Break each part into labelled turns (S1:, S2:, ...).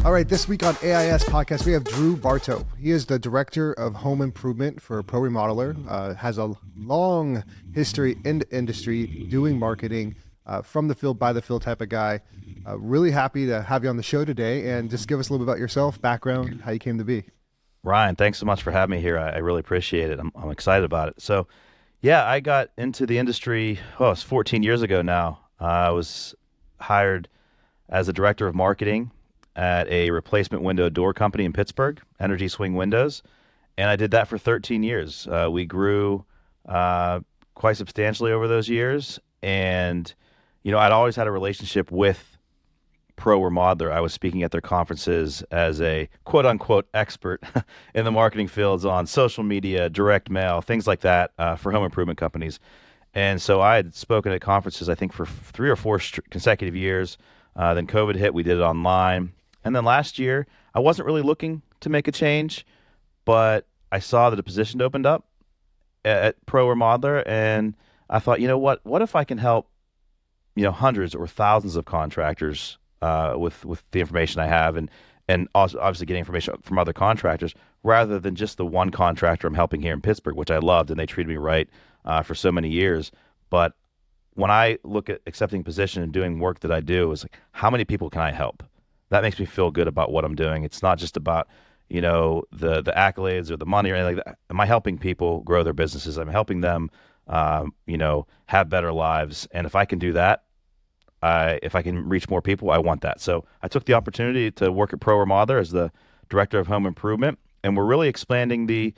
S1: All right, this week on AIS Podcast, we have Drew Barto. He is the Director of Home Improvement for Pro Remodeler, has a long history in the industry doing marketing, from the field, by the field type of guy. Really happy to have you on the show today, and just give us a little bit about yourself, background, how you came to be.
S2: Ryan, thanks so much for having me here. I really appreciate it. I'm excited about it. So, yeah, I got into the industry, it's 14 years ago now. I was hired as a Director of Marketing at a replacement window door company in Pittsburgh, Energy Swing Windows, and I did that for 13 years. We grew quite substantially over those years, and I'd always had a relationship with Pro Remodeler. I was speaking at their conferences as a quote-unquote expert in the marketing fields on social media, direct mail, things like that for home improvement companies. And so I had spoken at conferences, I think, for 3 or 4 consecutive years. Then COVID hit. We did it online. And then last year, I wasn't really looking to make a change, but I saw that a position opened up at Pro Remodeler, and I thought, what if I can help, hundreds or thousands of contractors with the information I have, and also obviously getting information from other contractors rather than just the one contractor I'm helping here in Pittsburgh, which I loved, and they treated me right for so many years. But when I look at accepting position and doing work that I do, it's like, how many people can I help? That makes me feel good about what I'm doing. It's not just about, the accolades or the money or anything like that. Am I helping people grow their businesses? I'm helping them, have better lives. And if I can do that, if I can reach more people, I want that. So I took the opportunity to work at Pro Remodeler as the Director of Home Improvement, and we're really expanding the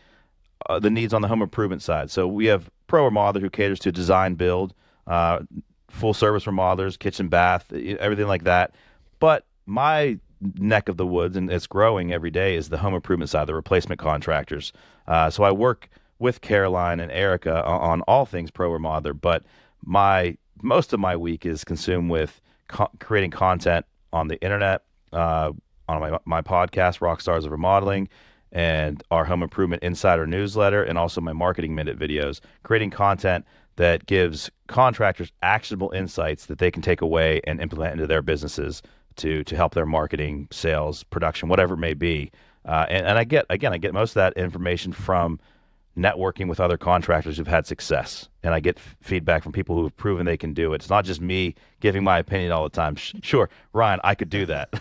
S2: needs on the home improvement side. So we have Pro Remodeler, who caters to design, build, full service remodelers, kitchen, bath, everything like that. But my neck of the woods, and it's growing every day, is the home improvement side, the replacement contractors. So I work with Caroline and Erica on all things Pro Remodeler, but most of my week is consumed with creating content on the internet, on my podcast, Rock Stars of Remodeling, and our Home Improvement Insider newsletter, and also my Marketing Minute videos, creating content that gives contractors actionable insights that they can take away and implement into their businesses to help their marketing, sales, production, whatever it may be. And I get most of that information from networking with other contractors who've had success. And I get feedback from people who have proven they can do it. It's not just me giving my opinion all the time. Sure, Ryan, I could do that.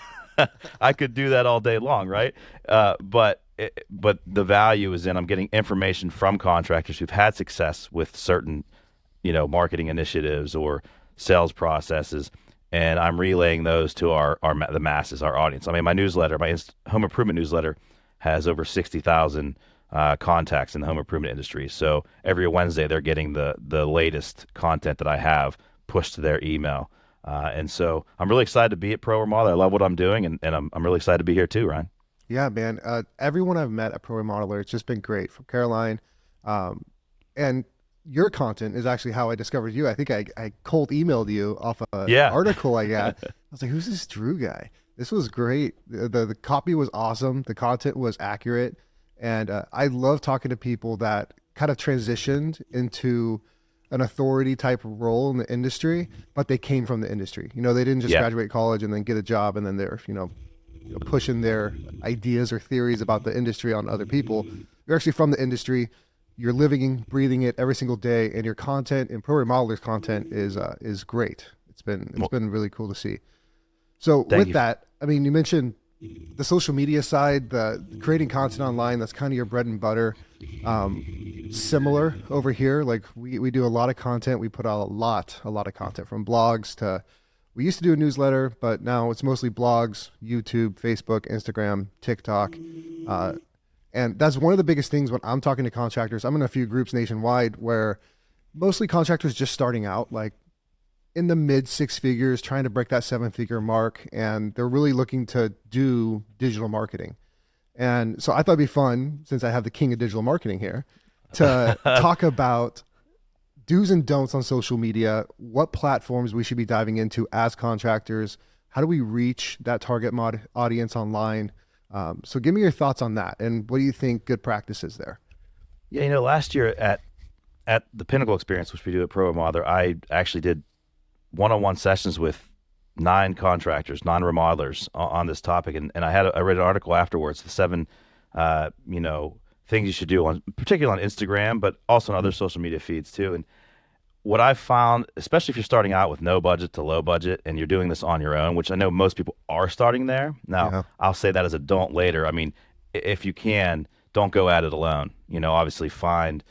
S2: I could do that all day long, right? But the value is in I'm getting information from contractors who've had success with certain, marketing initiatives or sales processes, and I'm relaying those to the masses, our audience. I mean, my newsletter, my home improvement newsletter, has over 60,000 contacts in the home improvement industry. So every Wednesday, they're getting the latest content that I have pushed to their email. And so I'm really excited to be at Pro Remodeler. I love what I'm doing, and I'm really excited to be here too, Ryan.
S1: Yeah, man. Everyone I've met at Pro Remodeler, it's just been great. From Caroline, and your content is actually how I discovered you. I think I cold emailed you off an article I got. I was like, who's this Drew guy? This was great. The copy was awesome. The content was accurate. And I love talking to people that kind of transitioned into an authority type role in the industry, but they came from the industry. They didn't just graduate college and then get a job and then they're, pushing their ideas or theories about the industry on other people. You're actually from the industry. You're living, breathing it every single day, and your content and Pro Remodeler's content is great. It's been really cool to see. So with that, I mean, you mentioned the social media side, the creating content online. That's kind of your bread and butter. Similar over here, like we do a lot of content. We put out a lot of content, from blogs to, we used to do a newsletter, but now it's mostly blogs, YouTube, Facebook, Instagram, TikTok. And that's one of the biggest things when I'm talking to contractors. I'm in a few groups nationwide where mostly contractors just starting out, like in the mid 6 figures, trying to break that 7-figure mark. And they're really looking to do digital marketing. And so I thought it'd be fun, since I have the king of digital marketing here, to talk about do's and don'ts on social media, what platforms we should be diving into as contractors, how do we reach that target audience online. So give me your thoughts on that, and what do you think good practice is there?
S2: Yeah, last year at the Pinnacle Experience, which we do at Pro Remodeler, I actually did one-on-one sessions with 9 contractors, non-remodelers on this topic, and I read an article afterwards, the 7 things you should do on, particularly on Instagram, but also on other social media feeds too. And what I've found, especially if you're starting out with no budget to low budget and you're doing this on your own, which I know most people are starting there. Now, I'll say that as a don't later. I mean, if you can, don't go at it alone. Obviously find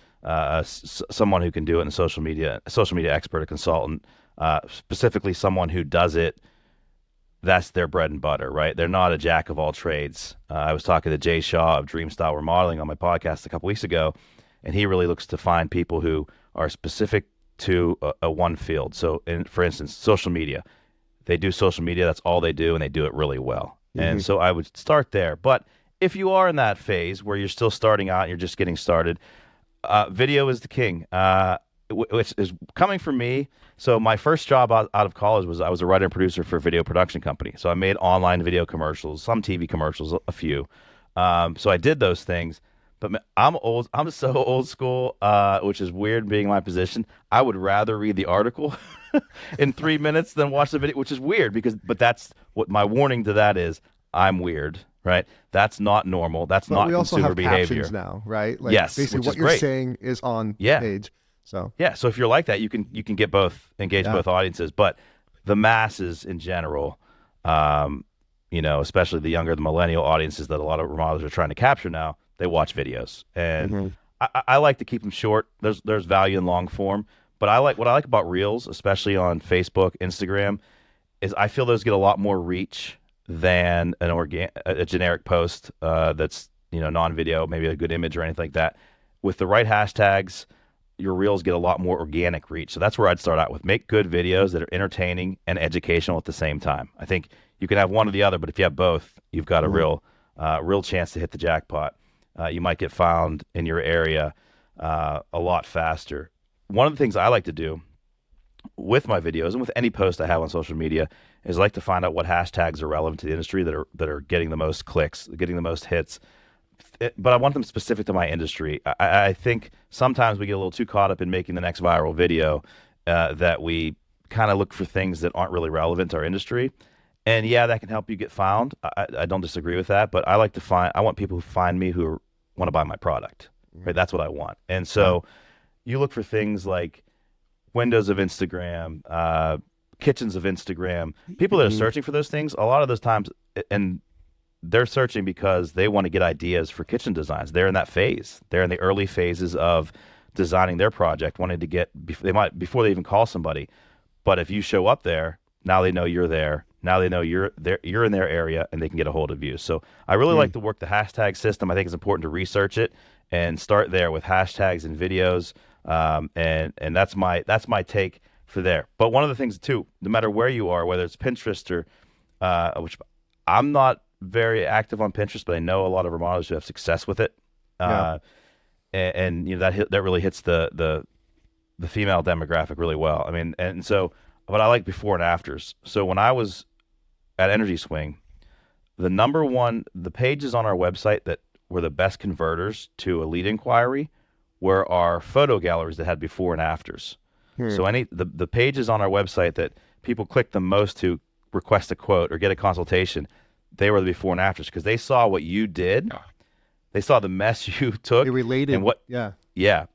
S2: someone who can do it in a social media expert, a consultant, specifically someone who does it. That's their bread and butter, right? They're not a jack of all trades. I was talking to Jay Shaw of Dream Style Remodeling on my podcast a couple weeks ago, and he really looks to find people who are specific to a one field. So, for instance, social media. They do social media. That's all they do, and they do it really well. And so I would start there. But if you are in that phase where you're still starting out and you're just getting started, video is the king, which is coming from me. So my first job out of college was I was a writer and producer for a video production company. So I made online video commercials, some TV commercials, a few. So I did those things. But I'm old. I'm so old school, which is weird being in my position. I would rather read the article in 3 minutes than watch the video, which is weird but that's what my warning to that is. I'm weird, right? That's not normal. That's not consumer behavior.
S1: We also have captions now, right? Like
S2: yes,
S1: basically what you're saying is on page. So
S2: so if you're like that, you can get both, engage both audiences. But the masses in general, especially the younger, the millennial audiences that a lot of remodelers are trying to capture now, they watch videos, and I like to keep them short. There's value in long form, but what I like about Reels, especially on Facebook, Instagram, is I feel those get a lot more reach than a generic post that's non-video, maybe a good image or anything like that. With the right hashtags, your Reels get a lot more organic reach. So that's where I'd start out with. Make good videos that are entertaining and educational at the same time. I think you can have one or the other, but if you have both, you've got a real chance to hit the jackpot. You might get found in your area a lot faster. One of the things I like to do with my videos and with any post I have on social media is I like to find out what hashtags are relevant to the industry that are getting the most clicks, getting the most hits. But I want them specific to my industry. I think sometimes we get a little too caught up in making the next viral video that we kind of look for things that aren't really relevant to our industry. And yeah, that can help you get found. I don't disagree with that, but I want people who find me who want to buy my product, right? That's what I want. And so you look for things like windows of Instagram, kitchens of Instagram, people that are searching for those things, a lot of those times, and they're searching because they want to get ideas for kitchen designs. They're in that phase. They're in the early phases of designing their project, wanting to get, before they even call somebody. But if you show up there, now they know you're there. Now they know you're in their area, and they can get a hold of you. So I really like to work the hashtag system. I think it's important to research it and start there with hashtags and videos. And that's my take for there. But one of the things too, no matter where you are, whether it's Pinterest or which I'm not very active on Pinterest, but I know a lot of remodelers who have success with it. And that really hits the female demographic really well. I mean, and so, but I like before and afters. So when I was at Energy Swing, the pages on our website that were the best converters to a lead inquiry were our photo galleries that had before and afters. So the pages on our website that people clicked the most to request a quote or get a consultation, they were the before and afters because they saw what you did. They saw the mess you took.
S1: They related.
S2: And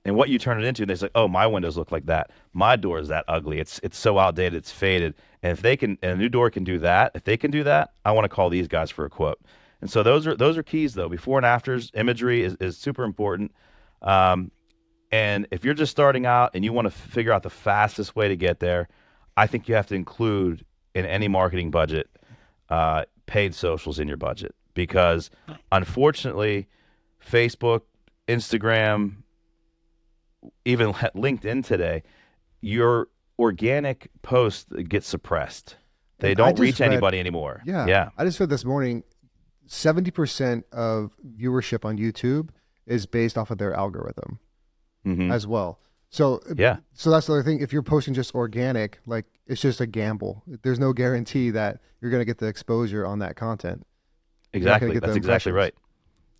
S2: and what you turned it into. And they said, "Oh, my windows look like that. My door is that ugly. It's so outdated. It's faded." And if they can, and a new door can do that, if they can do that, I want to call these guys for a quote. And so those are keys though. Before and afters imagery is super important. And if you're just starting out and you want to figure out the fastest way to get there, I think you have to include in any marketing budget paid socials in your budget, because unfortunately Facebook, Instagram, even LinkedIn today, your organic posts get suppressed. They don't reach anybody anymore.
S1: Yeah. I just read this morning 70% of viewership on YouTube is based off of their algorithm as well. So so that's the other thing. If you're posting just organic, like, it's just a gamble. There's no guarantee that you're going to get the exposure on that content.
S2: Exactly. That's exactly right.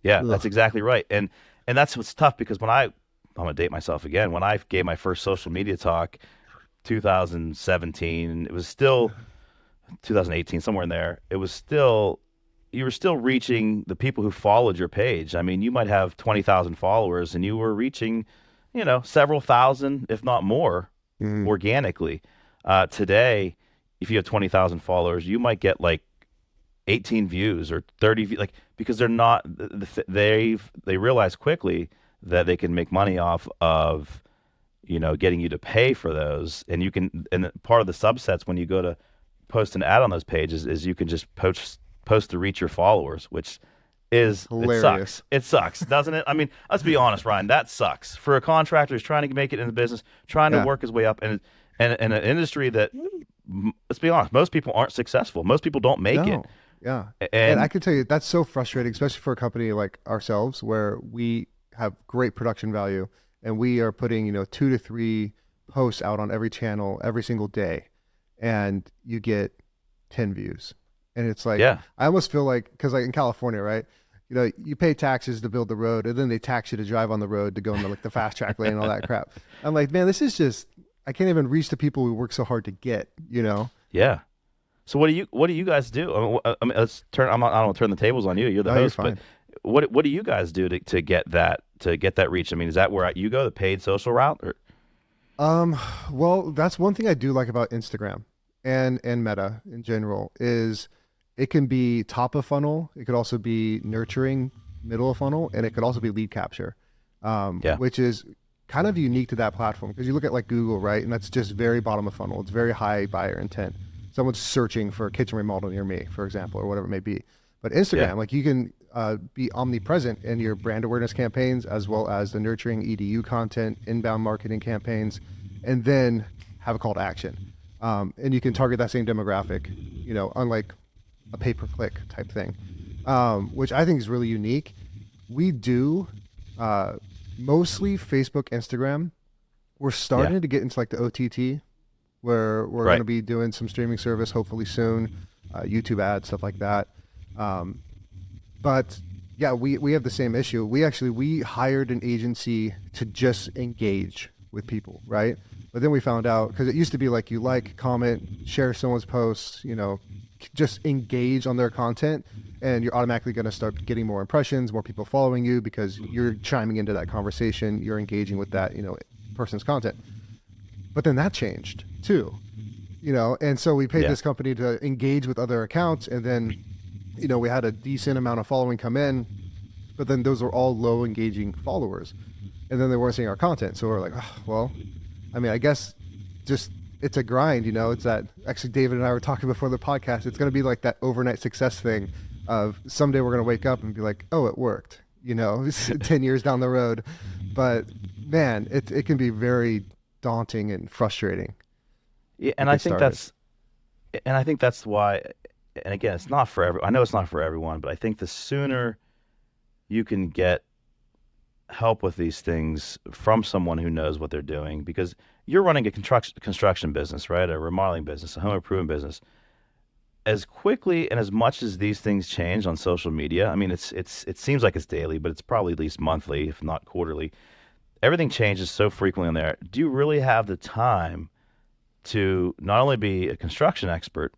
S2: Yeah, that's exactly right. And that's what's tough, because when I'm going to date myself again, when I gave my first social media talk, 2017, it was still 2018, somewhere in there, you were still reaching the people who followed your page. I mean, you might have 20,000 followers and you were reaching, several thousand, if not more, organically. Today, if you have 20,000 followers, you might get like 18 views or 30 views, because they're not, they realize quickly that they can make money off of, getting you to pay for those. And part of the subsets when you go to post an ad on those pages is you can just post to reach your followers, which is
S1: hilarious.
S2: It sucks, doesn't it? I mean, let's be honest, Ryan, that sucks for a contractor who's trying to make it in the business, trying to work his way up, and an industry that, let's be honest, most people aren't successful. Most people don't make it.
S1: Yeah. And I can tell you that's so frustrating, especially for a company like ourselves where we have great production value and we are putting, 2 to 3 posts out on every channel every single day, and you get 10 views. And it's like, I almost feel like, because like in California, right? You pay taxes to build the road, and then they tax you to drive on the road to go into like the fast track lane and all that crap. I'm like, man, this is just, I can't even reach the people we work so hard to get,
S2: Yeah. So what do you guys do? I mean, I don't want to turn the tables on you. You're the host, but what do you guys do to get that reach? I mean, is that where you go, the paid social route? Or?
S1: Well, that's one thing I do like about Instagram and Meta in general is it can be top of funnel. It could also be nurturing, middle of funnel, and it could also be lead capture, which is kind of unique to that platform, because you look at like Google, right? And that's just very bottom of funnel. It's very high buyer intent. Someone's searching for a kitchen remodel near me, for example, or whatever it may be. But Instagram, like you can be omnipresent in your brand awareness campaigns, as well as the nurturing EDU content, inbound marketing campaigns, and then have a call to action. And you can target that same demographic, unlike a pay-per-click type thing, which I think is really unique. We do mostly Facebook, Instagram. We're starting to get into like the OTT, where we're going to be doing some streaming service hopefully soon, YouTube ads, stuff like that. But yeah, we have the same issue. We hired an agency to just engage with people, right? But then we found out, because it used to be like you comment, share someone's posts, just engage on their content, and you're automatically going to start getting more impressions, more people following you, because you're chiming into that conversation, you're engaging with that, person's content. But then that changed too, and so we paid this company to engage with other accounts, and then, we had a decent amount of following come in, but then those were all low engaging followers, and then they weren't seeing our content. So we're like, I guess just, it's a grind, It's that, actually David and I were talking before the podcast, it's going to be like that overnight success thing of someday we're going to wake up and be like, oh, it worked, 10 years down the road. But man, it can be very daunting and frustrating.
S2: Yeah, and I think that's why, and again, it's not for I know it's not for everyone, but I think the sooner you can get help with these things from someone who knows what they're doing, because you're running a construction business, right? A remodeling business, a home improvement business. As quickly and as much as these things change on social media, I mean, it seems like it's daily, but it's probably at least monthly, if not quarterly. Everything changes so frequently on there. Do you really have the time to not only be a construction expert,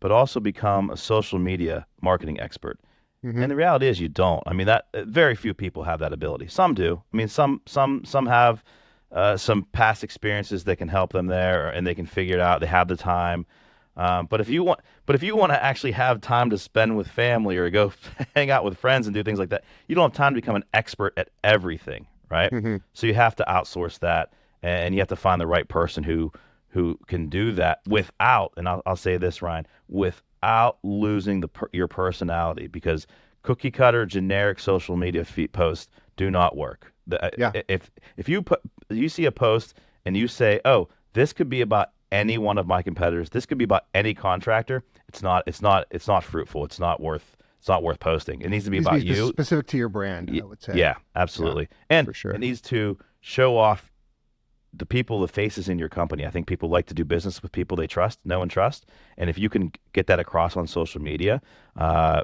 S2: but also become a social media marketing expert? Mm-hmm. And the reality is you don't. I mean, that very few people have that ability. Some do. I mean, some have some past experiences that can help them there, and they can figure it out. They have the time. But if you want to actually have time to spend with family or go hang out with friends and do things like that, you don't have time to become an expert at everything, right? Mm-hmm. So you have to outsource that, and you have to find the right person who can do that without, and I'll say this, Ryan, without losing your personality, because cookie cutter generic social media posts do not work. If you see a post and you say, oh, this could be about any one of my competitors, this could be about any contractor, it's not fruitful. It's not worth posting. It needs to be about you,
S1: specific to your brand, I would say.
S2: Yeah, absolutely. And
S1: for sure,
S2: it needs to show off the people, the faces in your company. I think people like to do business with people they know and trust. And if you can get that across on social media,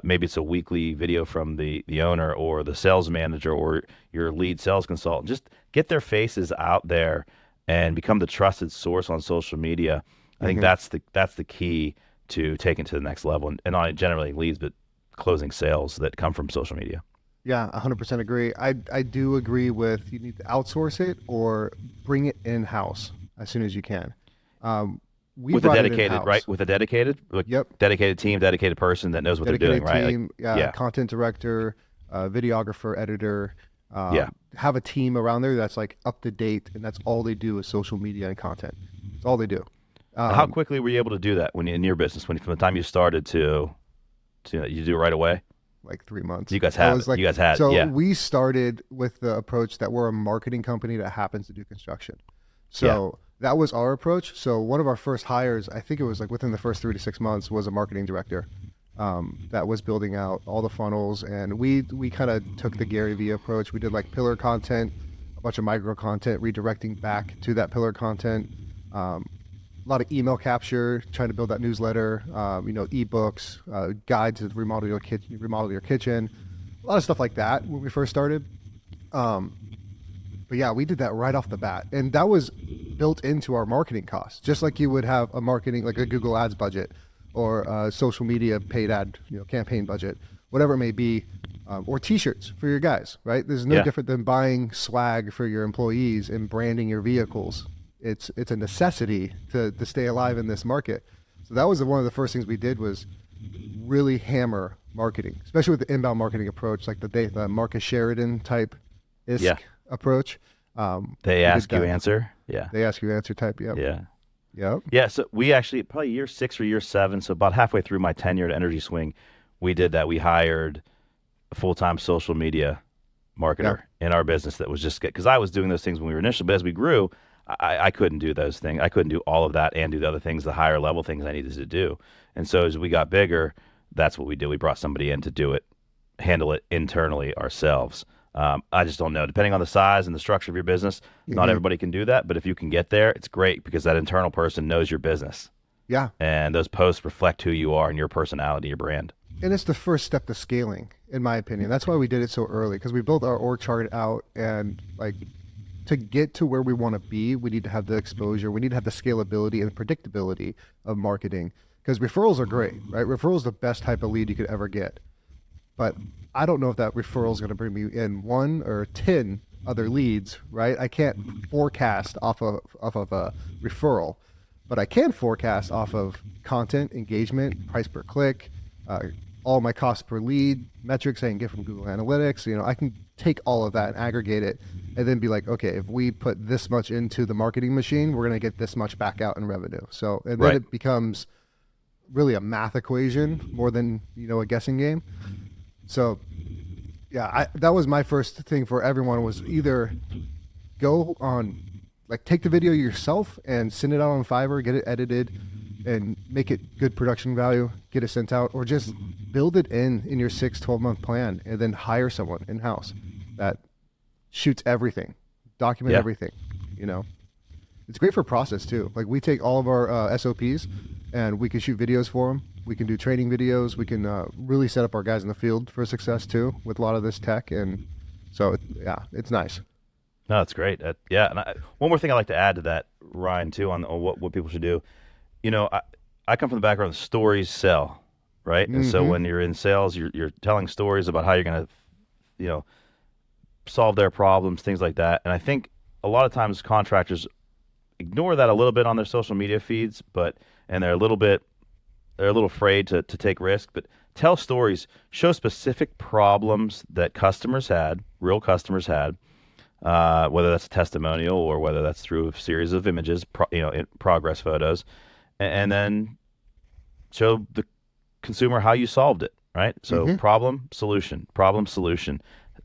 S2: maybe it's a weekly video from the owner or the sales manager or your lead sales consultant, just get their faces out there and become the trusted source on social media. I think that's the key to take it to the next level, and not generating leads, but closing sales that come from social media.
S1: Yeah, 100% agree. I do agree with you need to outsource it or bring it in-house as soon as you can.
S2: With a dedicated, right? With a dedicated, dedicated team, dedicated person that knows what they're doing, right?
S1: Team, content director, videographer, editor. Have a team around there that's like up to date, and that's all they do is social media and content. That's all they do.
S2: How quickly were you able to do that when in your business? From the time you started to you do it right away?
S1: Like 3 months.
S2: You guys had. So
S1: we started with the approach that we're a marketing company that happens to do construction. So that was our approach. So one of our first hires, I think it was like within the first 3 to 6 months, was a marketing director that was building out all the funnels. And we kind of took the Gary Vee approach. We did like pillar content, a bunch of micro content, redirecting back to that pillar content. A lot of email capture, trying to build that newsletter, ebooks, guides to remodel your kitchen, a lot of stuff like that when we first started. But yeah, we did that right off the bat, and that was built into our marketing costs, just like you would have a marketing, like a Google Ads budget or a social media paid ad, campaign budget, whatever it may be, or T-shirts for your guys, right? There's no different than buying swag for your employees and branding your vehicles. It's a necessity to stay alive in this market. So that was one of the first things we did was really hammer marketing, especially with the inbound marketing approach, like the Marcus Sheridan type approach.
S2: They ask you answer. Yeah.
S1: They ask you answer type. Yep.
S2: Yeah.
S1: Yep.
S2: Yeah. So we actually probably year 6 or year 7. So about halfway through my tenure at Energy Swing, we did that. We hired a full-time social media marketer in our business that was just because I was doing those things when we were initially, but as we grew, I couldn't do those things. I couldn't do all of that and do the other things, the higher level things I needed to do. And so as we got bigger, that's what we did. We brought somebody in to do it, handle it internally ourselves. I just don't know. Depending on the size and the structure of your business, not everybody can do that. But if you can get there, it's great because that internal person knows your business.
S1: Yeah.
S2: And those posts reflect who you are and your personality, your brand.
S1: And it's the first step to scaling, in my opinion. That's why we did it so early, because we built our org chart out, and like, to get to where we want to be, we need to have the exposure. We need to have the scalability and predictability of marketing, because referrals are great, right? Referrals are the best type of lead you could ever get. But I don't know if that referral is going to bring me in 1 or 10 other leads, right? I can't forecast off of a referral, but I can forecast off of content, engagement, price per click, all my costs per lead, metrics I can get from Google Analytics. I can take all of that and aggregate it and then be like, okay, if we put this much into the marketing machine, we're going to get this much back out in revenue. So, and then it becomes really a math equation more than, a guessing game. So yeah, that was my first thing for everyone, was either go on, like, take the video yourself and send it out on Fiverr, get it edited and make it good production value, get it sent out, or just build it in your 6-12 month plan and then hire someone in-house that shoots everything, document everything. It's great for process too. Like, we take all of our SOPs and we can shoot videos for them. We can do training videos. We can really set up our guys in the field for success too with a lot of this tech. And so, it's nice.
S2: No, that's great. And one more thing I'd like to add to that, Ryan, too, on what people should do. I come from the background of stories sell, right? And so when you're in sales, you're telling stories about how you're going to, solve their problems, things like that. And I think a lot of times contractors ignore that a little bit on their social media feeds, and they're a little afraid to take risk. But tell stories, show specific problems that real customers had, whether that's a testimonial or whether that's through a series of images, progress photos, and then show the consumer how you solved it, right? So problem, solution,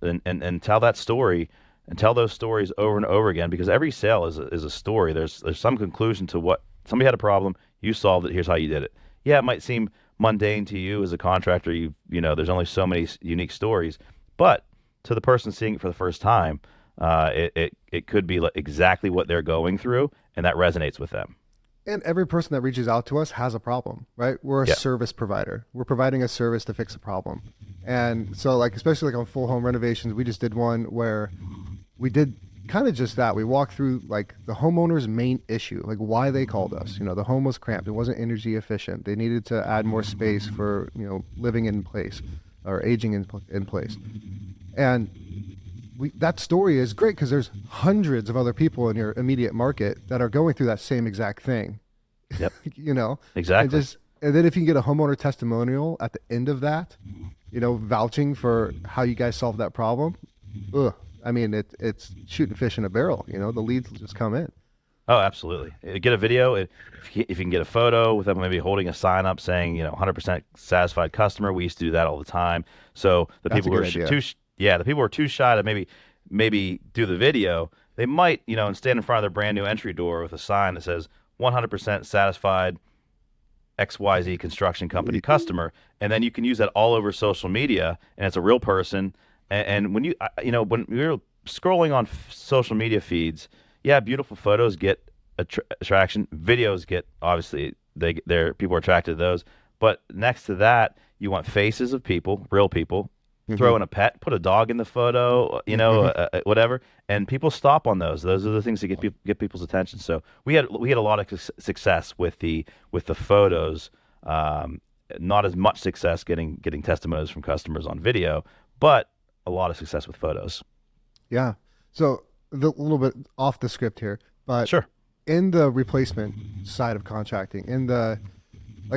S2: and tell that story, and tell those stories over and over again, because every sale is a story. There's some conclusion to what somebody had a problem, you solved it, here's how you did it. Yeah, it might seem mundane to you as a contractor. There's only so many unique stories, but to the person seeing it for the first time, it could be exactly what they're going through, and that resonates with them.
S1: And every person that reaches out to us has a problem, right? We're a service provider. We're providing a service to fix a problem. And so, like, especially like on full home renovations, we just did one where we did kind of just that. We walked through like the homeowner's main issue, like why they called us. You know, the home was cramped. It wasn't energy efficient. They needed to add more space for, you know, living in place or aging in place. And that story is great because there's hundreds of other people in your immediate market that are going through that same exact thing.
S2: Yep.
S1: You know,
S2: exactly.
S1: And then if you can get a homeowner testimonial at the end of that, you know, vouching for how you guys solved that problem. I mean, it's shooting fish in a barrel. You know, the leads will just come in.
S2: Oh, absolutely. Get a video. If you can get a photo with them maybe holding a sign up saying, you know, 100% satisfied customer. We used to do that all the time. So the people who are the people who are too shy to maybe do the video, they might, you know, and stand in front of their brand new entry door with a sign that says 100% satisfied XYZ construction company customer. And then you can use that all over social media, and it's a real person. And when when you're scrolling on social media feeds, yeah, beautiful photos get attraction. Videos get, obviously, people are attracted to those. But next to that, you want faces of people, real people. Throw in a pet, put a dog in the photo, you know, whatever, and people stop on those. Those are the things that get people's attention. So we had a lot of success with the photos. Not as much success getting testimonies from customers on video, but a lot of success with photos.
S1: Yeah. So a little bit off the script here, but
S2: sure.
S1: In the replacement side of contracting, in the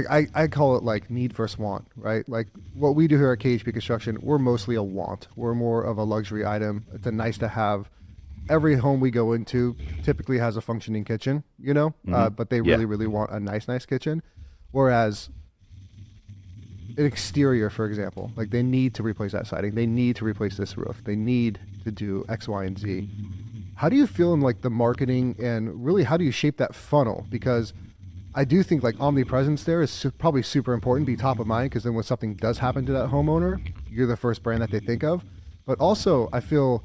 S1: I call it like need versus want, right? Like what we do here at KHP Construction, we're mostly a want. We're more of a luxury item. It's a nice to have. Every home we go into typically has a functioning kitchen, you know, but they really want a nice kitchen. Whereas an exterior, for example, like they need to replace that siding. They need to replace this roof. They need to do X, Y, and Z. How do you feel in like the marketing, and really how do you shape that funnel? Because I do think like omnipresence there is probably super important, be top of mind, because then when something does happen to that homeowner, you're the first brand that they think of. But also I feel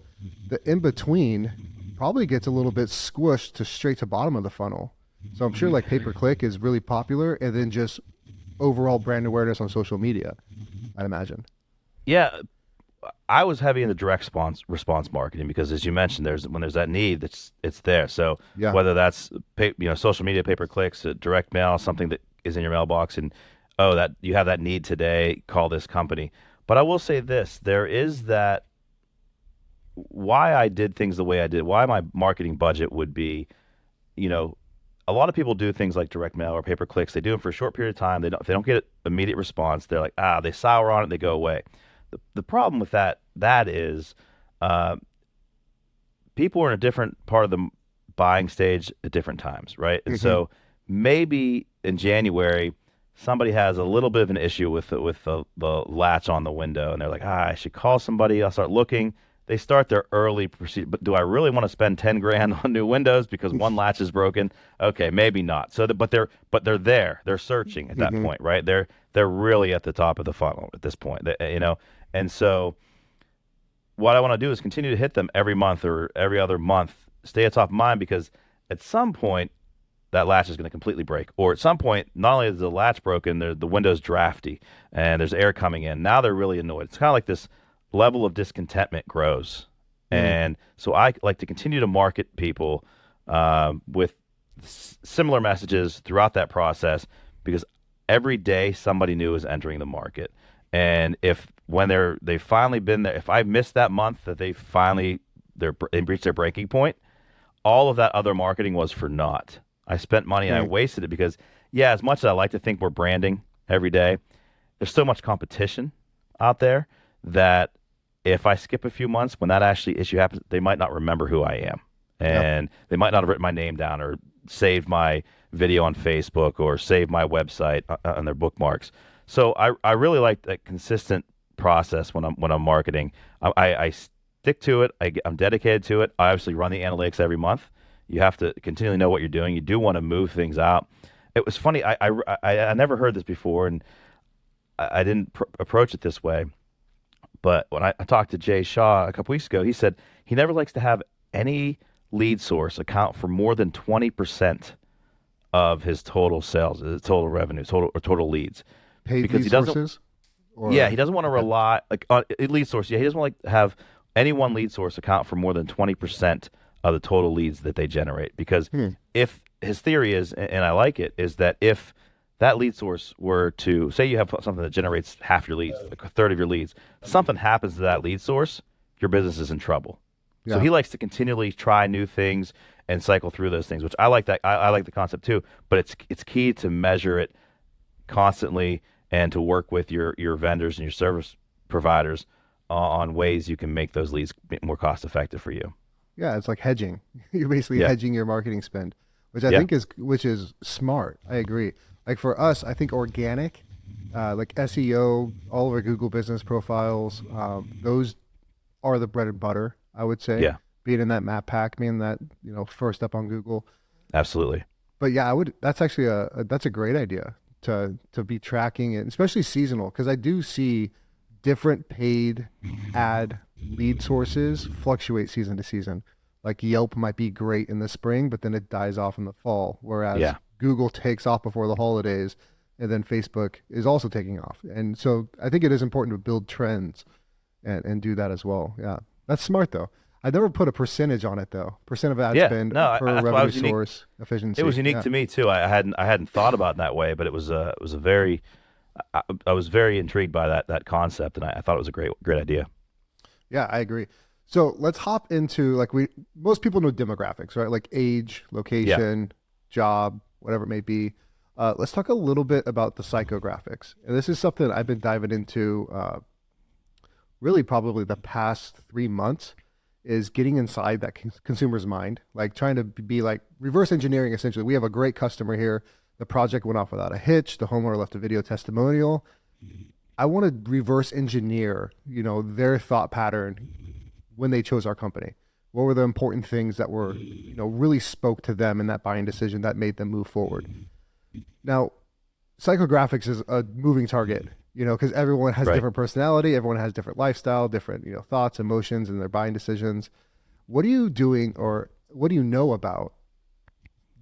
S1: the in-between probably gets a little bit squished to straight to bottom of the funnel. So I'm sure like pay-per-click is really popular, and then just overall brand awareness on social media, I'd imagine.
S2: Yeah, I was heavy in the direct response marketing because, as you mentioned, when there's that need, it's there. So whether that's social media, pay-per-clicks, direct mail, something that is in your mailbox, and that you have that need today, call this company. But I will say this: there is that why I did things the way I did, why my marketing budget would be, a lot of people do things like direct mail or pay-per-clicks. They do them for a short period of time. They don't get immediate response. They're like, they sour on it, they go away. The problem with that is people are in a different part of the buying stage at different times, right? And so maybe in January, somebody has a little bit of an issue with the latch on the window, and they're like, I should call somebody. I'll start looking. They start their early procedure. But do I really want to spend $10,000 on new windows because one latch is broken? Okay, maybe not. So, but they're there. They're searching at that point, right? They're really at the top of the funnel at this point, And so, what I want to do is continue to hit them every month or every other month. Stay at top of mind, because at some point that latch is going to completely break, or at some point not only is the latch broken, the window's drafty and there's air coming in. Now they're really annoyed. It's kind of like this level of discontentment grows. And so I like to continue to market people with similar messages throughout that process, because every day somebody new is entering the market. And when they've finally been there, if I missed that month that they reached their breaking point, all of that other marketing was for naught. I spent money and I wasted it, because as much as I like to think we're branding every day, there's so much competition out there that if I skip a few months, when that actually issue happens, they might not remember who I am, and they might not have written my name down or saved my video on Facebook or saved my website on their bookmarks. So I really like that consistent process when I'm marketing. I stick to it. I'm dedicated to it. I obviously run the analytics every month. You have to continually know what you're doing. You do want to move things out. It was funny. I never heard this before, and I didn't approach it this way. But when I talked to Jay Shaw a couple weeks ago, he said he never likes to have any lead source account for more than 20% of his total sales, his total revenue, total leads.
S1: Paid because lead sources?
S2: He doesn't want to rely on a lead source. He doesn't want to have any one lead source account for more than 20% of the total leads that they generate. Because if his theory is, and I like it, is that if that lead source were to, say you have something that generates half your leads, like a third of your leads, something happens to that lead source, your business is in trouble. Yeah. So he likes to continually try new things and cycle through those things, which I like that. I like the concept too, but it's key to measure it constantly and to work with your vendors and your service providers on ways you can make those leads more cost effective for you.
S1: Yeah, it's like hedging. You're basically hedging your marketing spend, which I think is smart. I agree. Like for us, I think organic, like SEO, all of our Google business profiles, those are the bread and butter, I would say.
S2: Yeah.
S1: Being in that map pack, being that, first up on Google.
S2: Absolutely.
S1: But yeah, that's actually that's a great idea to be tracking it, especially seasonal, because I do see different paid ad lead sources fluctuate season to season. Like Yelp might be great in the spring, but then it dies off in the fall, whereas Google takes off before the holidays, and then Facebook is also taking off. And so I think it is important to build trends and do that as well. Yeah, that's smart though. I never put a percentage on it though. Percent of ad spend per revenue source efficiency.
S2: It was unique to me too. I hadn't thought about it that way, but it was a very, I was very intrigued by that concept, and I thought it was a great idea.
S1: Yeah, I agree. So let's hop into most people know demographics, right? Like age, location, job, whatever it may be. Let's talk a little bit about the psychographics. And this is something I've been diving into really probably the past 3 months, is getting inside that consumer's mind, like trying to be like reverse engineering. Essentially, we have a great customer here. The project went off without a hitch. The homeowner left a video testimonial. I want to reverse engineer, their thought pattern when they chose our company. What were the important things that were, really spoke to them in that buying decision that made them move forward? Now, psychographics is a moving target, because everyone has different personality, everyone has different lifestyle, different, thoughts, emotions, and their buying decisions. What are you doing, or what do you know about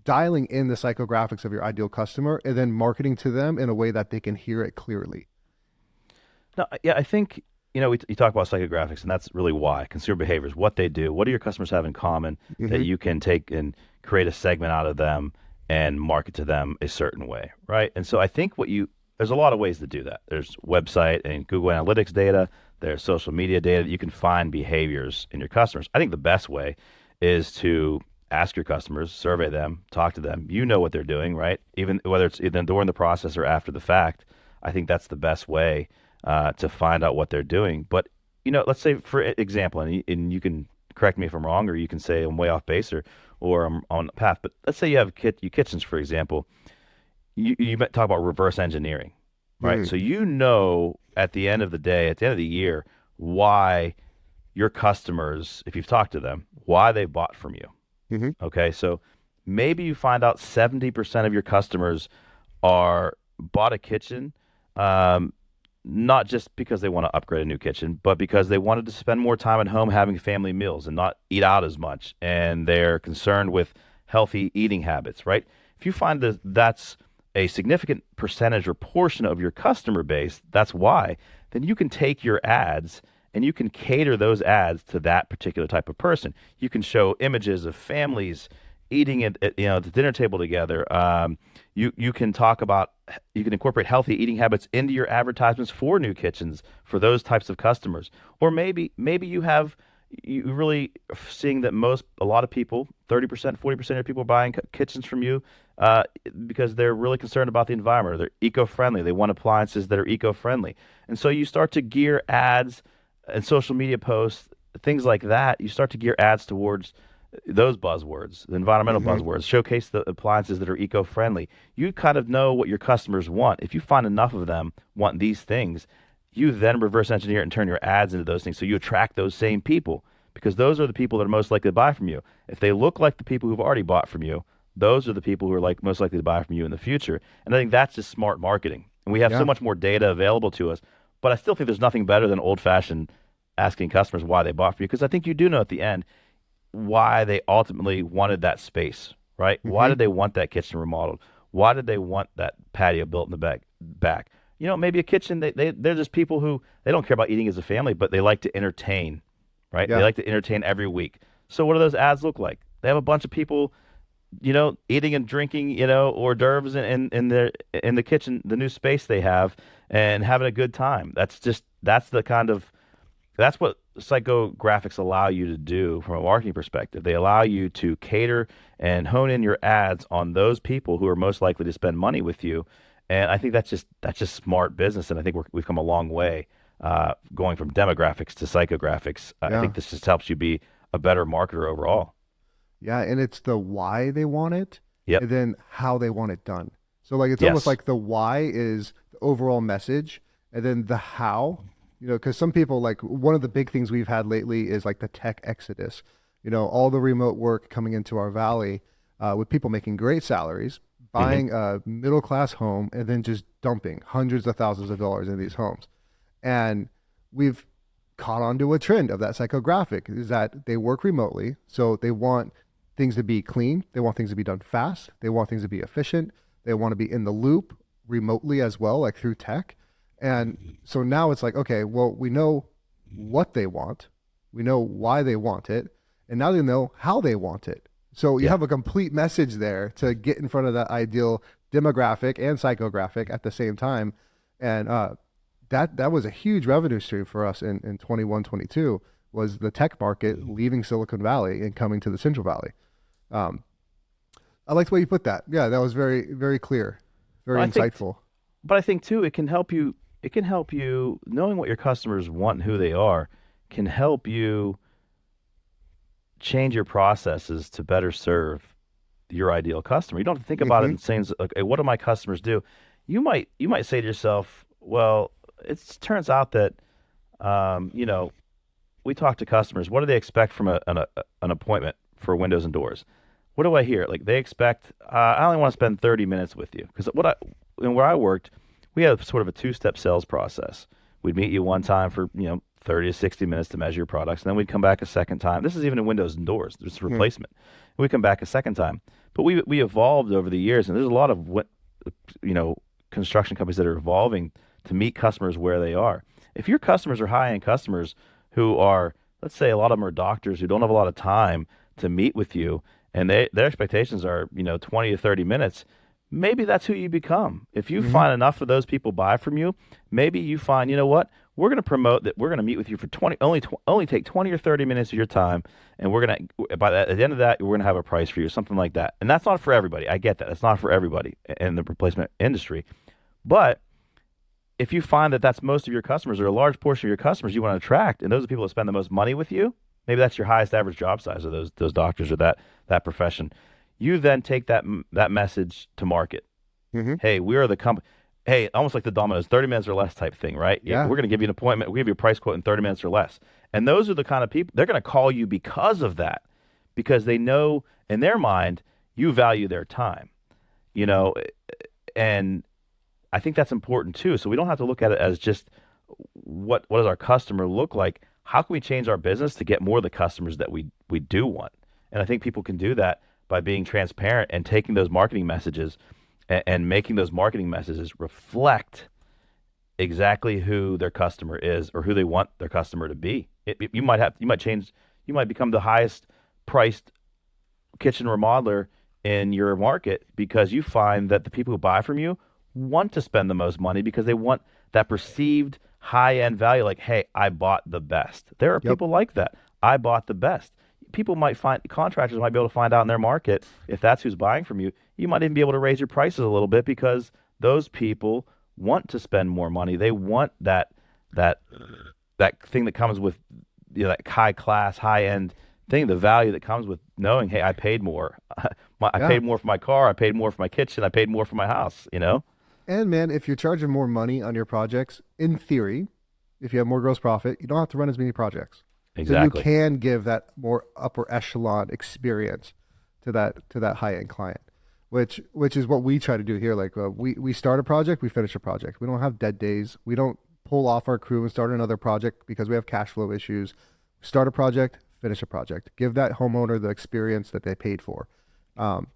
S1: dialing in the psychographics of your ideal customer and then marketing to them in a way that they can hear it clearly?
S2: No, yeah, I think, you talk about psychographics, and that's really why. Consumer behaviors, what they do, what do your customers have in common that you can take and create a segment out of them and market to them a certain way, right? And so I think there's a lot of ways to do that. There's website and Google Analytics data. There's social media data that you can find behaviors in your customers. I think the best way is to ask your customers, survey them, talk to them. You know what they're doing, right? Even whether it's either during the process or after the fact, I think that's the best way to find out what they're doing. But, let's say, for example, and you can correct me if I'm wrong, or you can say I'm way off base or I'm on the path. But let's say you have kitchens, for example. You talk about reverse engineering, right? So at the end of the day, at the end of the year, why your customers, if you've talked to them, why they bought from you. Okay, so maybe you find out 70% of your customers bought a kitchen, not just because they want to upgrade a new kitchen, but because they wanted to spend more time at home having family meals and not eat out as much, and they're concerned with healthy eating habits, right? If you find that that's a significant percentage or portion of your customer base, that's why, then you can take your ads and you can cater those ads to that particular type of person. You can show images of families eating at the dinner table together. You can incorporate healthy eating habits into your advertisements for new kitchens for those types of customers. Or maybe you really seeing that a lot of people, 30%, 40% of people are buying kitchens from you because they're really concerned about the environment. They're eco-friendly. They want appliances that are eco-friendly. And so you start to gear ads and social media posts, things like that. You start to gear ads towards those buzzwords, the environmental buzzwords, showcase the appliances that are eco-friendly. You kind of know what your customers want. If you find enough of them want these things, you then reverse engineer and turn your ads into those things. So you attract those same people, because those are the people that are most likely to buy from you. If they look like the people who've already bought from you, those are the people who are most likely to buy from you in the future. And I think that's just smart marketing. And we have so much more data available to us, but I still think there's nothing better than old-fashioned asking customers why they bought from you, because I think you do know at the end why they ultimately wanted that space, right? Why did they want that kitchen remodeled? Why did they want that patio built in the back? Maybe a kitchen, they're just people who, they don't care about eating as a family, but they like to entertain, right? They like to entertain every week. So what do those ads look like? They have a bunch of people, eating and drinking, hors d'oeuvres in the kitchen, the new space they have, and having a good time. That's what psychographics allow you to do from a marketing perspective. They allow you to cater and hone in your ads on those people who are most likely to spend money with you. And I think that's just smart business. And I think we've come a long way going from demographics to psychographics. I think this just helps you be a better marketer overall.
S1: Yeah, and it's the why they want it, and then how they want it done. So like it's almost like the why is the overall message, and then the how, because some people, like one of the big things we've had lately is like the tech exodus. All the remote work coming into our valley with people making great salaries, buying a middle class home, and then just dumping hundreds of thousands of dollars in these homes. And we've caught onto a trend of that psychographic is that they work remotely, so they want things to be clean. They want things to be done fast. They want things to be efficient. They want to be in the loop remotely as well, like through tech. And so now it's like, okay, well, we know what they want. We know why they want it. And now they know how they want it. So you have a complete message there to get in front of that ideal demographic and psychographic at the same time. And that was a huge revenue stream for us in 21, 22 was the tech market leaving Silicon Valley and coming to the Central Valley. I like the way you put that. Yeah, that was very, very clear, very insightful.
S2: But I think too, it can help you. It can help you knowing what your customers want and who they are can help you change your processes to better serve your ideal customer. You don't have to think about it and saying, okay, what do my customers do? You might say to yourself, well, it turns out that, we talk to customers. What do they expect from an appointment for windows and doors? What do I hear? Like they expect, I only want to spend 30 minutes with you. Because where I worked, we had sort of a two-step sales process. We'd meet you one time for, 30 to 60 minutes to measure your products. And then we'd come back a second time. This is even in windows and doors. There's a replacement. And we'd come back a second time. But we evolved over the years. And there's a lot of, construction companies that are evolving to meet customers where they are. If your customers are high-end customers who are, let's say a lot of them are doctors who don't have a lot of time to meet with you, and their expectations are, 20 to 30 minutes, maybe that's who you become. If you find enough of those people buy from you, maybe you find, you know what, we're going to promote that we're going to meet with you for only take 20 or 30 minutes of your time, and we're going to, at the end of that, we're going to have a price for you, something like that. And that's not for everybody. I get that. It's not for everybody in the replacement industry. But if you find that that's most of your customers or a large portion of your customers you want to attract, and those are people that spend the most money with you, maybe that's your highest average job size of those doctors or that profession. You then take that message to market. Hey, we are the company. Hey, almost like the Domino's, 30 minutes or less type thing, right?
S1: Yeah.
S2: We're going to give you an appointment. We'll give you a price quote in 30 minutes or less. And those are the kind of people, they're going to call you because of that, because they know in their mind you value their time, and I think that's important too. So we don't have to look at it as just what does our customer look like? How can we change our business to get more of the customers that we do want? And I think people can do that by being transparent and taking those marketing messages and making those marketing messages reflect exactly who their customer is or who they want their customer to be. You might become the highest priced kitchen remodeler in your market because you find that the people who buy from you want to spend the most money because they want that perceived high-end value, like, hey, I bought the best. There are people like that. I bought the best. Contractors might be able to find out in their market, if that's who's buying from you, you might even be able to raise your prices a little bit because those people want to spend more money. They want that thing that comes with that high class, high end thing, the value that comes with knowing, hey, I paid more. I paid more for my car. I paid more for my kitchen. I paid more for my house,
S1: And man, if you're charging more money on your projects, in theory, if you have more gross profit, you don't have to run as many projects.
S2: Exactly.
S1: So you can give that more upper echelon experience to that high-end client, which is what we try to do here. Like we start a project, we finish a project. We don't have dead days. We don't pull off our crew and start another project because we have cash flow issues. Start a project, finish a project. Give that homeowner the experience that they paid for. And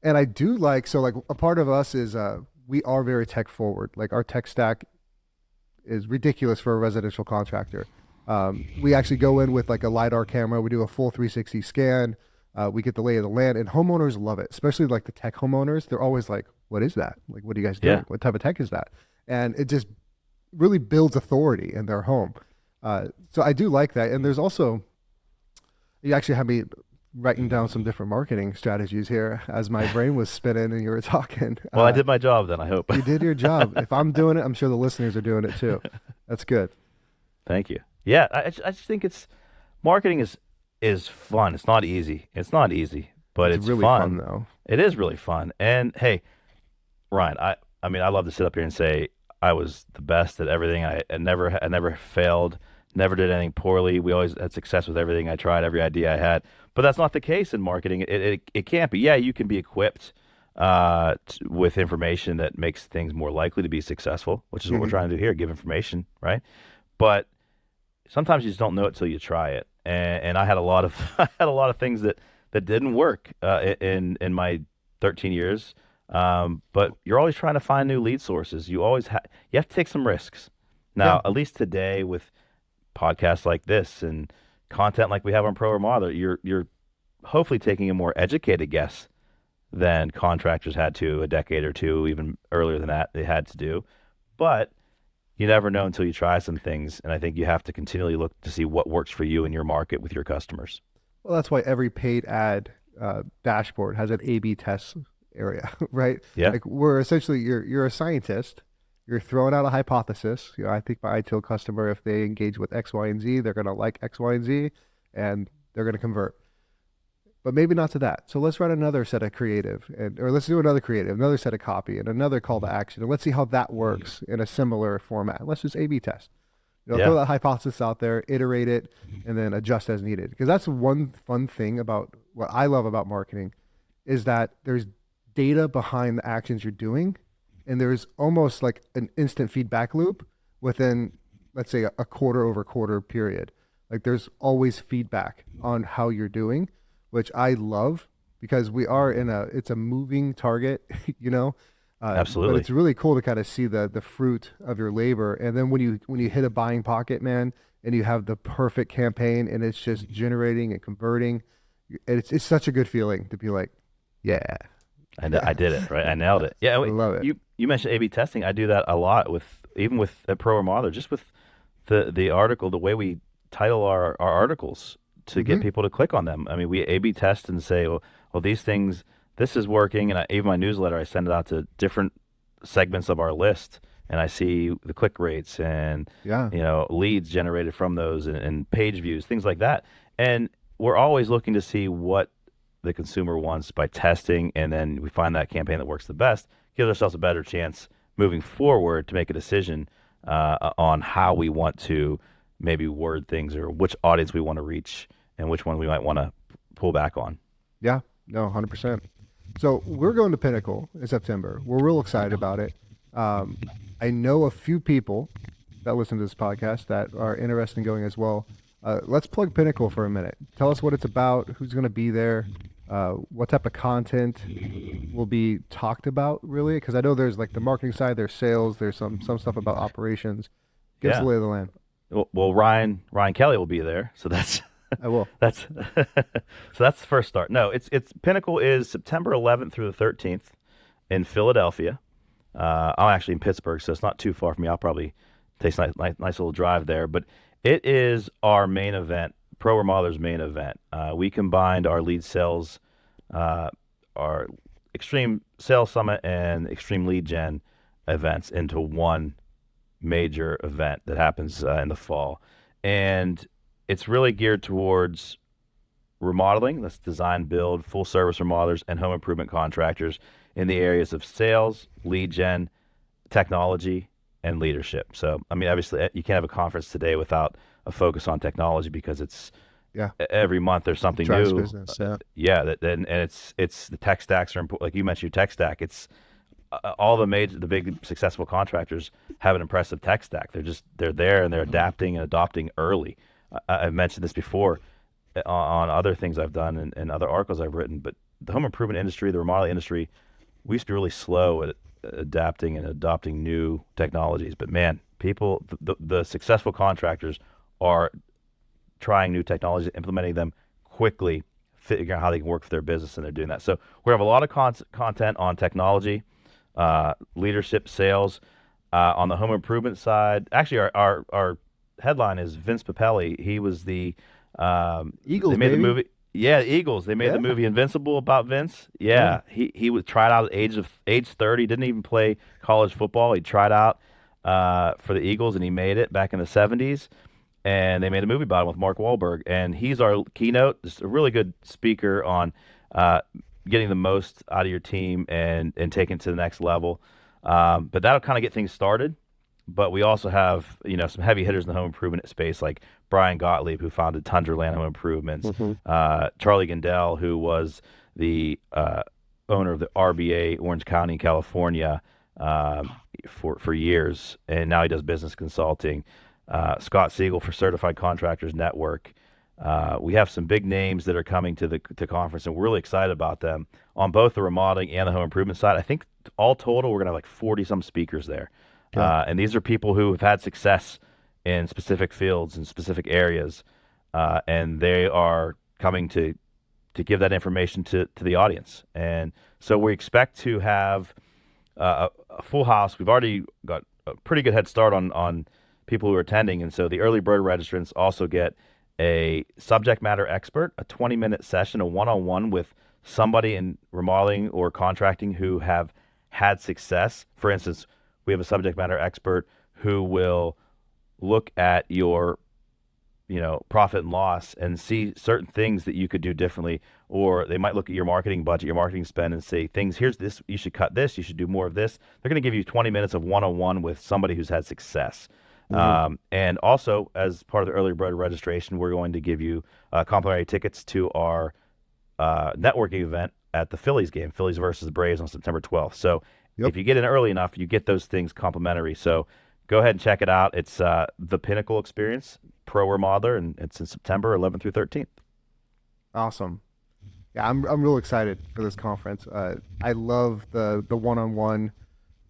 S1: I do like a part of us is we are very tech forward. Like our tech stack is ridiculous for a residential contractor. We actually go in with like a LiDAR camera. We do a full 360 scan. We get the lay of the land, and homeowners love it, especially like the tech homeowners. They're always like, what is that? Like, what are you guys doing?
S2: Yeah.
S1: What type of tech is that? And it just really builds authority in their home. So I do like that. And there's also, you actually had me writing down some different marketing strategies here as my brain was spinning and you were talking.
S2: Well, I did my job then, I hope.
S1: You did your job. If I'm doing it, I'm sure the listeners are doing it too. That's good.
S2: Thank you. Yeah, I just think marketing is fun. It's not easy. But it's
S1: really
S2: fun
S1: though.
S2: It is really fun. And hey, Ryan, I mean, I love to sit up here and say I was the best at everything. I never failed, never did anything poorly. We always had success with everything I tried, every idea I had. But that's not the case in marketing. It can't be. Yeah, you can be equipped with information that makes things more likely to be successful, which is what we're trying to do here, give information, right? But sometimes you just don't know it till you try it. And I had a lot of things that didn't work in my 13 years. But you're always trying to find new lead sources. You have to take some risks. Now, at least today with podcasts like this and content like we have on Pro Remodeler, you're hopefully taking a more educated guess than contractors had to a decade or two, even earlier than that, they had to do. But you never know until you try some things. And I think you have to continually look to see what works for you in your market with your customers.
S1: Well, that's why every paid ad dashboard has an A/B test area, right?
S2: Yeah.
S1: Like we're essentially, you're a scientist. You're throwing out a hypothesis. I think my ideal customer, if they engage with X, Y, and Z, they're going to like X, Y, and Z, and they're going to convert. But maybe not to that. So let's run another set of creative, or let's do another creative, another set of copy, and another call to action, and let's see how that works in a similar format. Let's just A/B test. Throw that hypothesis out there, iterate it, and then adjust as needed. Because that's one fun thing about what I love about marketing is that there's data behind the actions you're doing, and there's almost like an instant feedback loop within, let's say, a quarter over quarter period. Like there's always feedback on how you're doing, which I love because it's a moving target,
S2: Absolutely.
S1: But it's really cool to kind of see the fruit of your labor. And then when you hit a buying pocket, man, and you have the perfect campaign and it's just generating and converting, it's such a good feeling to be like, yeah.
S2: I did it, right? I nailed it. Yeah,
S1: I love it.
S2: You mentioned A/B testing. I do that a lot even with a Pro Remodeler, just with the article, the way we title our articles to get people to click on them. I mean, we A/B test and say, well, these things, this is working. And even my newsletter, I send it out to different segments of our list, and I see the click rates and leads generated from those and page views, things like that. And we're always looking to see what the consumer wants by testing, and then we find that campaign that works the best, gives ourselves a better chance moving forward to make a decision on how we want to maybe word things or which audience we want to reach and which one we might want to pull back on.
S1: Yeah, no, 100%. So we're going to Pinnacle in September. We're real excited about it. I know a few people that listen to this podcast that are interested in going as well. Let's plug Pinnacle for a minute. Tell us what it's about, who's going to be there, what type of content will be talked about, really, because I know there's like the marketing side, there's sales, there's some stuff about operations. Give us the lay of the land.
S2: Well, Ryan Kelly will be there, so that's
S1: I will.
S2: That's so that's the first start. No, it's Pinnacle is September 11th through the 13th in Philadelphia. I'm actually in Pittsburgh, so it's not too far from me. I'll probably take a nice little drive there, but it is our main event, Pro Remodeler's main event. We combined our lead sales, our Extreme Sales Summit and Extreme Lead Gen events into one major event that happens in the fall. And it's really geared towards remodeling. That's design, build, full service remodelers and home improvement contractors in the areas of sales, lead gen, technology, and leadership. So, I mean, obviously, you can't have a conference today without a focus on technology because it's every month there's something new.
S1: Business,
S2: and it's the tech stacks are important. Like you mentioned, your tech stack. It's all the big successful contractors have an impressive tech stack. They're there and they're adapting and adopting early. I've mentioned this before on other things I've done and other articles I've written, but the home improvement industry, the remodeling industry, we used to be really slow at adapting and adopting new technologies. But man, the successful contractors are trying new technologies, implementing them quickly, figuring out how they can work for their business, and they're doing that. So we have a lot of content on technology, leadership, sales. On the home improvement side, actually, our headline is Vince Papelli. He was the
S1: Eagles.
S2: They made
S1: baby.
S2: the movie. Yeah, Eagles. They made the movie Invincible about Vince. Yeah, he was tried out at age 30. Didn't even play college football. He tried out for the Eagles, and he made it back in the 70s. And they made a movie about him with Mark Wahlberg. And he's our keynote. Just a really good speaker on getting the most out of your team and taking it to the next level. But that'll kind of get things started. But we also have, some heavy hitters in the home improvement space, like Brian Gottlieb, who founded Tundraland Home Improvements, Charlie Gindell, who was the owner of the RBA, Orange County, California, for years, and now he does business consulting. Scott Siegel for Certified Contractors Network. We have some big names that are coming to the conference, and we're really excited about them on both the remodeling and the home improvement side. I think all total, we're going to have like 40-some speakers there. And these are people who have had success in specific fields and specific areas, and they are coming to give that information to the audience. And so we expect to have a full house. We've already got a pretty good head start on people who are attending, and so the early bird registrants also get a subject matter expert, a 20-minute session, a one-on-one with somebody in remodeling or contracting who have had success. For instance, we have a subject matter expert who will look at your profit and loss and see certain things that you could do differently, or they might look at your marketing budget, your marketing spend, and say, here's this, you should cut this, you should do more of this. They're going to give you 20 minutes of one-on-one with somebody who's had success. And also, as part of the early bird registration, we're going to give you complimentary tickets to our networking event at the Phillies game, Phillies versus Braves on September 12th. So if you get in early enough, you get those things complimentary. So go ahead and check it out. It's the Pinnacle Experience, Pro Remodeler, and it's in September 11th through 13th.
S1: Awesome. Yeah, I'm real excited for this conference. I love the one-on-one.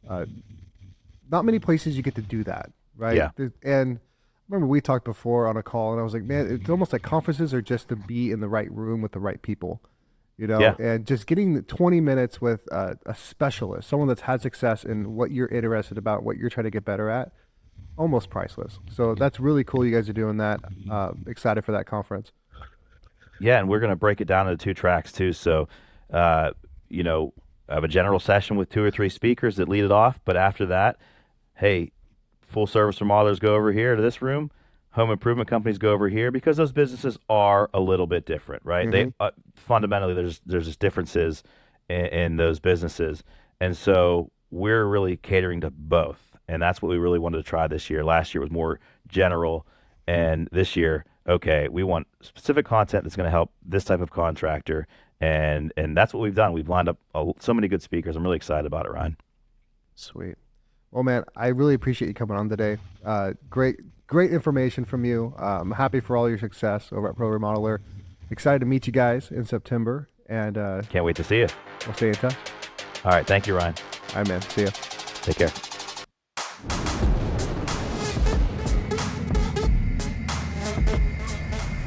S1: Not many places you get to do that, right?
S2: Yeah.
S1: And remember we talked before on a call, and I was like, man, it's almost like conferences are just to be in the right room with the right people, and just getting the 20 minutes with a specialist, someone that's had success in what you're interested about, what you're trying to get better at, almost priceless. So that's really cool you guys are doing that. Excited for that conference.
S2: Yeah, and we're going to break it down into 2 tracks too. So, I have a general session with 2 or 3 speakers that lead it off, but after that, hey, full service remodelers go over here to this room, home improvement companies go over here, because those businesses are a little bit different, right? They fundamentally, there's just differences in those businesses, and so we're really catering to both, and that's what we really wanted to try this year. Last year was more general, and this year, okay, we want specific content that's going to help this type of contractor, and that's what we've done. We've lined up so many good speakers. I'm really excited about it, Ryan.
S1: Sweet. Well, man, I really appreciate you coming on today. Great information from you. I'm happy for all your success over at Pro Remodeler. Excited to meet you guys in September, and
S2: can't wait to see you.
S1: We'll stay in touch.
S2: All right, thank you, Ryan.
S1: All right, man. See ya.
S2: Take care.